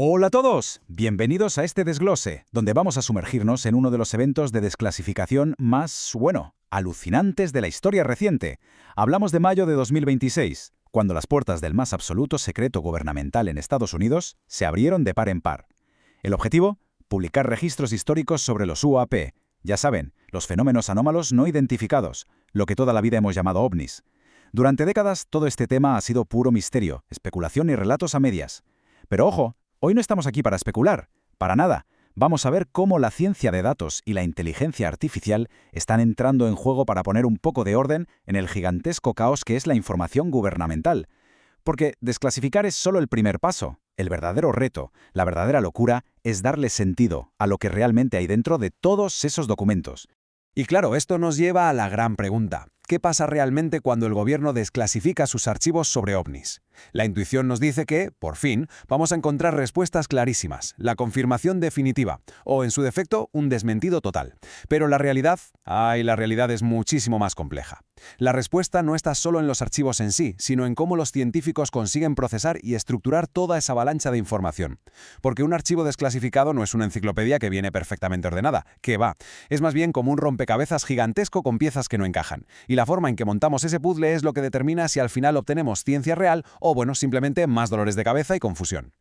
Hola a todos, bienvenidos a este desglose, donde vamos a sumergirnos en uno de los eventos de desclasificación más, alucinantes de la historia reciente. Hablamos de mayo de 2026, cuando las puertas del más absoluto secreto gubernamental en Estados Unidos se abrieron de par en par. El objetivo, publicar registros históricos sobre los UAP, ya saben, los fenómenos anómalos no identificados, lo que toda la vida hemos llamado ovnis. Durante décadas todo este tema ha sido puro misterio, especulación y relatos a medias. Pero ojo, hoy no estamos aquí para especular, para nada. Vamos a ver cómo la ciencia de datos y la inteligencia artificial están entrando en juego para poner un poco de orden en el gigantesco caos que es la información gubernamental. Porque desclasificar es solo el primer paso. El verdadero reto, la verdadera locura, es darle sentido a lo que realmente hay dentro de todos esos documentos. Y claro, esto nos lleva a la gran pregunta. ¿Qué pasa realmente cuando el gobierno desclasifica sus archivos sobre ovnis? La intuición nos dice que, por fin, vamos a encontrar respuestas clarísimas, la confirmación definitiva, o en su defecto, un desmentido total. Pero la realidad es muchísimo más compleja. La respuesta no está solo en los archivos en sí, sino en cómo los científicos consiguen procesar y estructurar toda esa avalancha de información. Porque un archivo desclasificado no es una enciclopedia que viene perfectamente ordenada, que va. Es más bien como un rompecabezas gigantesco con piezas que no encajan. Y la forma en que montamos ese puzzle es lo que determina si al final obtenemos ciencia real o, simplemente más dolores de cabeza y confusión.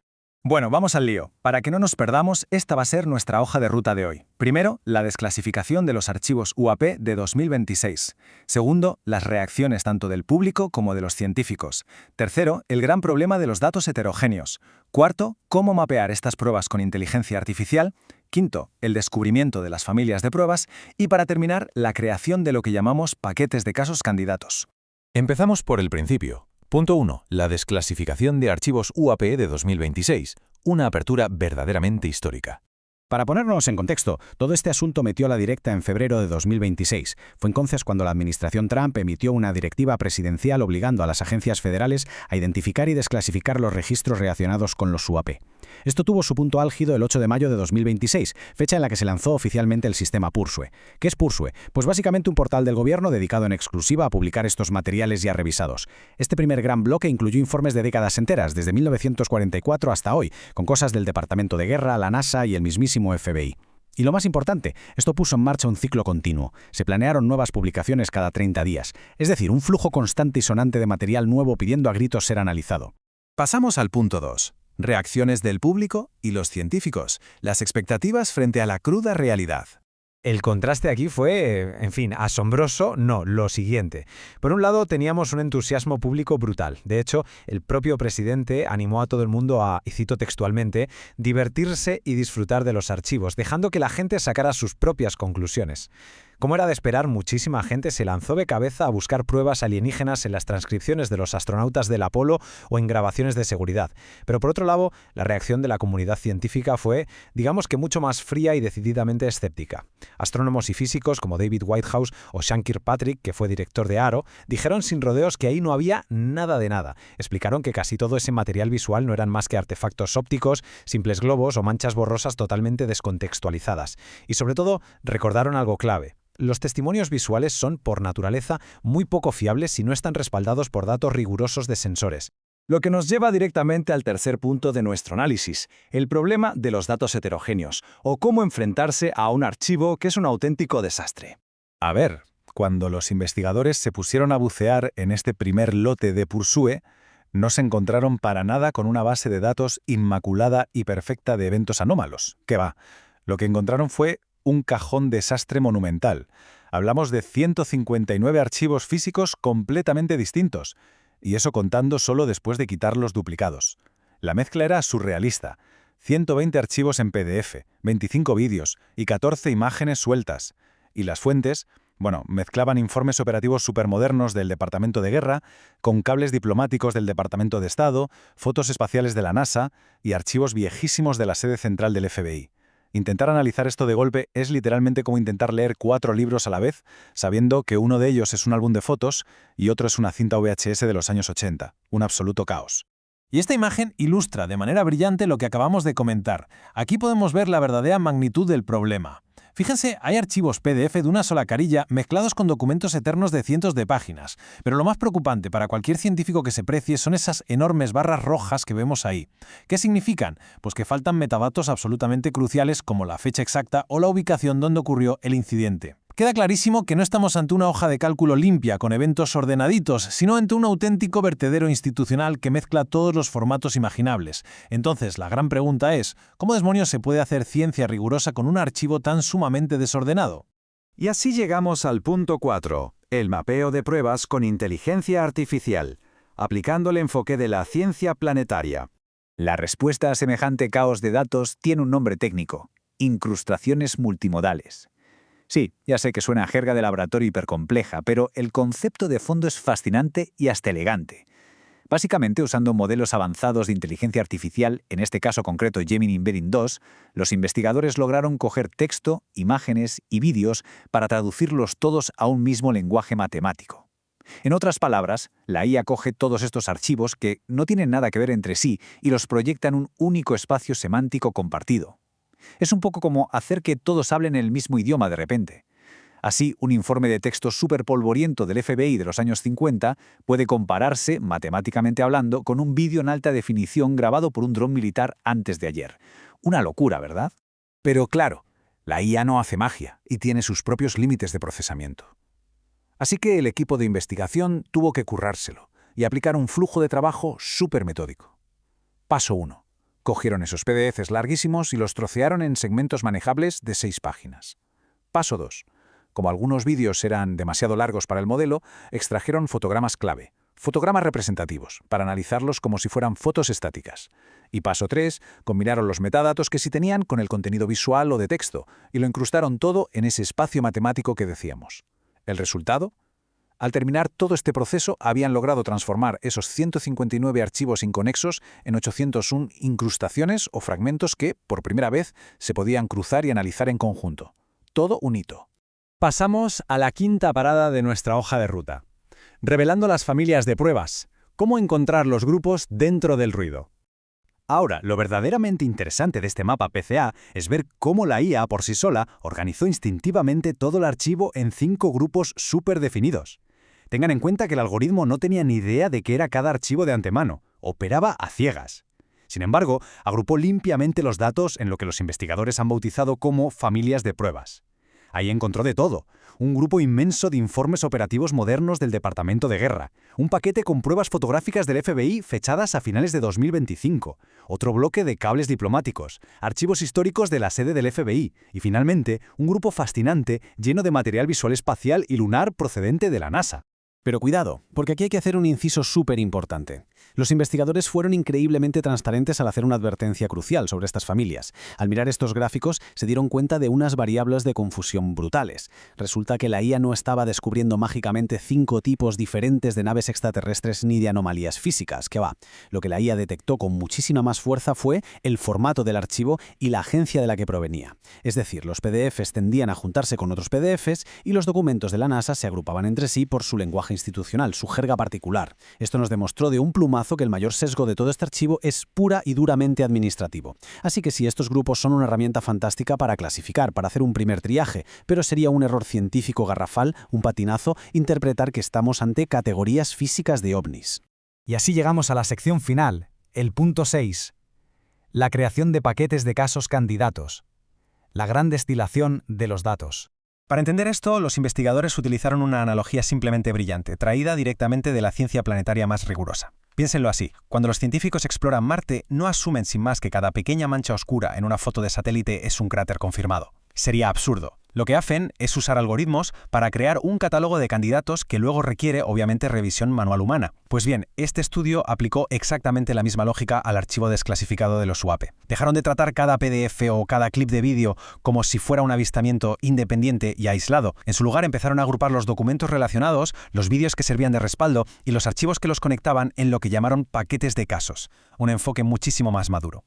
Bueno, vamos al lío. Para que no nos perdamos, esta va a ser nuestra hoja de ruta de hoy. Primero, la desclasificación de los archivos UAP de 2026. Segundo, las reacciones tanto del público como de los científicos. Tercero, el gran problema de los datos heterogéneos. Cuarto, cómo mapear estas pruebas con inteligencia artificial. Quinto, el descubrimiento de las familias de pruebas. Y para terminar, la creación de lo que llamamos paquetes de casos candidatos. Empezamos por el principio. Punto 1. La desclasificación de archivos UAP de 2026. Una apertura verdaderamente histórica. Para ponernos en contexto, todo este asunto metió a la directa en febrero de 2026. Fue entonces cuando la administración Trump emitió una directiva presidencial obligando a las agencias federales a identificar y desclasificar los registros relacionados con los UAP. Esto tuvo su punto álgido el 8 de mayo de 2026, fecha en la que se lanzó oficialmente el sistema Pursué. ¿Qué es Pursué? Pues básicamente un portal del gobierno dedicado en exclusiva a publicar estos materiales ya revisados. Este primer gran bloque incluyó informes de décadas enteras, desde 1944 hasta hoy, con cosas del Departamento de Guerra, la NASA y el mismísimo FBI. Y lo más importante, esto puso en marcha un ciclo continuo. Se planearon nuevas publicaciones cada 30 días, es decir, un flujo constante y sonante de material nuevo pidiendo a gritos ser analizado. Pasamos al punto 2. Reacciones del público y los científicos. Las expectativas frente a la cruda realidad. El contraste aquí fue, asombroso, no, lo siguiente. Por un lado, teníamos un entusiasmo público brutal. De hecho, el propio presidente animó a todo el mundo a, y cito textualmente, divertirse y disfrutar de los archivos, dejando que la gente sacara sus propias conclusiones. Como era de esperar, muchísima gente se lanzó de cabeza a buscar pruebas alienígenas en las transcripciones de los astronautas del Apolo o en grabaciones de seguridad. Pero por otro lado, la reacción de la comunidad científica fue, digamos que mucho más fría y decididamente escéptica. Astrónomos y físicos como David Whitehouse o Sean Kirkpatrick, que fue director de AARO, dijeron sin rodeos que ahí no había nada de nada. Explicaron que casi todo ese material visual no eran más que artefactos ópticos, simples globos o manchas borrosas totalmente descontextualizadas. Y sobre todo, recordaron algo clave. Los testimonios visuales son, por naturaleza, muy poco fiables si no están respaldados por datos rigurosos de sensores. Lo que nos lleva directamente al tercer punto de nuestro análisis, el problema de los datos heterogéneos, o cómo enfrentarse a un archivo que es un auténtico desastre. A ver, cuando los investigadores se pusieron a bucear en este primer lote de Pursué, no se encontraron para nada con una base de datos inmaculada y perfecta de eventos anómalos. ¿Qué va? Lo que encontraron fue un cajón desastre monumental. Hablamos de 159 archivos físicos completamente distintos, y eso contando solo después de quitar los duplicados. La mezcla era surrealista. 120 archivos en PDF, 25 vídeos y 14 imágenes sueltas. Y las fuentes, mezclaban informes operativos supermodernos del Departamento de Guerra, con cables diplomáticos del Departamento de Estado, fotos espaciales de la NASA y archivos viejísimos de la sede central del FBI. Intentar analizar esto de golpe es literalmente como intentar leer 4 libros a la vez, sabiendo que uno de ellos es un álbum de fotos y otro es una cinta VHS de los años 80. Un absoluto caos. Y esta imagen ilustra de manera brillante lo que acabamos de comentar. Aquí podemos ver la verdadera magnitud del problema. Fíjense, hay archivos PDF de una sola carilla mezclados con documentos eternos de cientos de páginas. Pero lo más preocupante para cualquier científico que se precie son esas enormes barras rojas que vemos ahí. ¿Qué significan? Pues que faltan metadatos absolutamente cruciales como la fecha exacta o la ubicación donde ocurrió el incidente. Queda clarísimo que no estamos ante una hoja de cálculo limpia con eventos ordenaditos, sino ante un auténtico vertedero institucional que mezcla todos los formatos imaginables. Entonces, la gran pregunta es, ¿cómo demonios se puede hacer ciencia rigurosa con un archivo tan sumamente desordenado? Y así llegamos al punto 4, el mapeo de pruebas con inteligencia artificial, aplicando el enfoque de la ciencia planetaria. La respuesta a semejante caos de datos tiene un nombre técnico: incrustaciones multimodales. Sí, ya sé que suena a jerga de laboratorio hipercompleja, pero el concepto de fondo es fascinante y hasta elegante. Básicamente, usando modelos avanzados de inteligencia artificial, en este caso concreto Gemini Embedding 2, los investigadores lograron coger texto, imágenes y vídeos para traducirlos todos a un mismo lenguaje matemático. En otras palabras, la IA coge todos estos archivos que no tienen nada que ver entre sí y los proyecta en un único espacio semántico compartido. Es un poco como hacer que todos hablen el mismo idioma de repente. Así, un informe de texto súper polvoriento del FBI de los años 50 puede compararse, matemáticamente hablando, con un vídeo en alta definición grabado por un dron militar antes de ayer. Una locura, ¿verdad? Pero claro, la IA no hace magia y tiene sus propios límites de procesamiento. Así que el equipo de investigación tuvo que currárselo y aplicar un flujo de trabajo súper metódico. Paso 1. Cogieron esos PDFs larguísimos y los trocearon en segmentos manejables de 6 páginas. Paso 2. Como algunos vídeos eran demasiado largos para el modelo, extrajeron fotogramas clave, fotogramas representativos, para analizarlos como si fueran fotos estáticas. Y paso 3. Combinaron los metadatos que sí tenían con el contenido visual o de texto y lo incrustaron todo en ese espacio matemático que decíamos. ¿El resultado? Al terminar todo este proceso, habían logrado transformar esos 159 archivos inconexos en 801 incrustaciones o fragmentos que, por primera vez, se podían cruzar y analizar en conjunto. Todo un hito. Pasamos a la quinta parada de nuestra hoja de ruta. Revelando las familias de pruebas. ¿Cómo encontrar los grupos dentro del ruido? Ahora, lo verdaderamente interesante de este mapa PCA es ver cómo la IA por sí sola organizó instintivamente todo el archivo en 5 grupos súper definidos. Tengan en cuenta que el algoritmo no tenía ni idea de qué era cada archivo de antemano, operaba a ciegas. Sin embargo, agrupó limpiamente los datos en lo que los investigadores han bautizado como familias de pruebas. Ahí encontró de todo: un grupo inmenso de informes operativos modernos del Departamento de Guerra, un paquete con pruebas fotográficas del FBI fechadas a finales de 2025, otro bloque de cables diplomáticos, archivos históricos de la sede del FBI y, finalmente, un grupo fascinante lleno de material visual espacial y lunar procedente de la NASA. Pero cuidado, porque aquí hay que hacer un inciso súper importante. Los investigadores fueron increíblemente transparentes al hacer una advertencia crucial sobre estas familias. Al mirar estos gráficos, se dieron cuenta de unas variables de confusión brutales. Resulta que la IA no estaba descubriendo mágicamente 5 tipos diferentes de naves extraterrestres ni de anomalías físicas, que va. Lo que la IA detectó con muchísima más fuerza fue el formato del archivo y la agencia de la que provenía. Es decir, los PDFs tendían a juntarse con otros PDFs y los documentos de la NASA se agrupaban entre sí por su lenguaje institucional, su jerga particular. Esto nos demostró de un plumazo que el mayor sesgo de todo este archivo es pura y duramente administrativo. Así que sí, estos grupos son una herramienta fantástica para clasificar, para hacer un primer triaje, pero sería un error científico garrafal, un patinazo, interpretar que estamos ante categorías físicas de ovnis. Y así llegamos a la sección final, el punto 6. La creación de paquetes de casos candidatos. La gran destilación de los datos. Para entender esto, los investigadores utilizaron una analogía simplemente brillante, traída directamente de la ciencia planetaria más rigurosa. Piénsenlo así: cuando los científicos exploran Marte, no asumen sin más que cada pequeña mancha oscura en una foto de satélite es un cráter confirmado. Sería absurdo. Lo que hacen es usar algoritmos para crear un catálogo de candidatos que luego requiere, obviamente, revisión manual humana. Pues bien, este estudio aplicó exactamente la misma lógica al archivo desclasificado de los UAP. Dejaron de tratar cada PDF o cada clip de vídeo como si fuera un avistamiento independiente y aislado. En su lugar, empezaron a agrupar los documentos relacionados, los vídeos que servían de respaldo y los archivos que los conectaban en lo que llamaron paquetes de casos. Un enfoque muchísimo más maduro.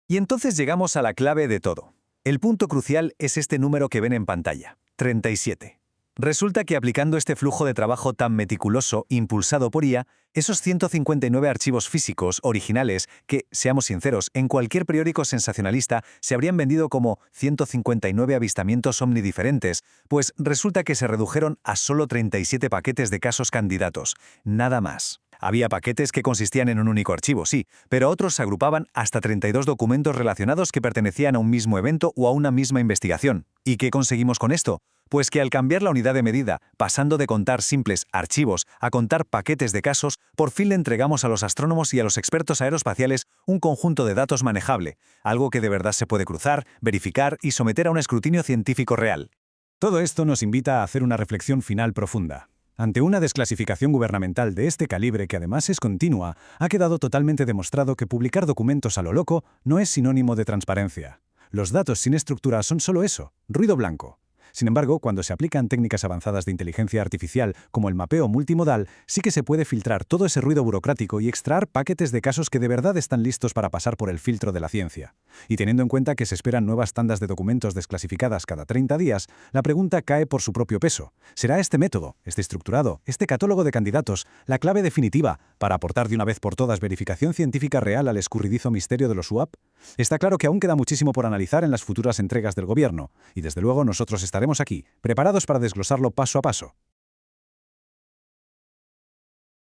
Y entonces llegamos a la clave de todo. El punto crucial es este número que ven en pantalla, 37. Resulta que aplicando este flujo de trabajo tan meticuloso, impulsado por IA, esos 159 archivos físicos originales que, seamos sinceros, en cualquier periódico sensacionalista se habrían vendido como 159 avistamientos omnidiferentes, pues resulta que se redujeron a solo 37 paquetes de casos candidatos, nada más. Había paquetes que consistían en un único archivo, sí, pero otros se agrupaban hasta 32 documentos relacionados que pertenecían a un mismo evento o a una misma investigación. ¿Y qué conseguimos con esto? Pues que al cambiar la unidad de medida, pasando de contar simples archivos a contar paquetes de casos, por fin le entregamos a los astrónomos y a los expertos aeroespaciales un conjunto de datos manejable, algo que de verdad se puede cruzar, verificar y someter a un escrutinio científico real. Todo esto nos invita a hacer una reflexión final profunda. Ante una desclasificación gubernamental de este calibre, que además es continua, ha quedado totalmente demostrado que publicar documentos a lo loco no es sinónimo de transparencia. Los datos sin estructura son solo eso, ruido blanco. Sin embargo, cuando se aplican técnicas avanzadas de inteligencia artificial, como el mapeo multimodal, sí que se puede filtrar todo ese ruido burocrático y extraer paquetes de casos que de verdad están listos para pasar por el filtro de la ciencia. Y teniendo en cuenta que se esperan nuevas tandas de documentos desclasificadas cada 30 días, la pregunta cae por su propio peso. ¿Será este método, este estructurado, este catálogo de candidatos, la clave definitiva para aportar de una vez por todas verificación científica real al escurridizo misterio de los UAP? Está claro que aún queda muchísimo por analizar en las futuras entregas del gobierno, y desde luego nosotros estaremos aquí, preparados para desglosarlo paso a paso.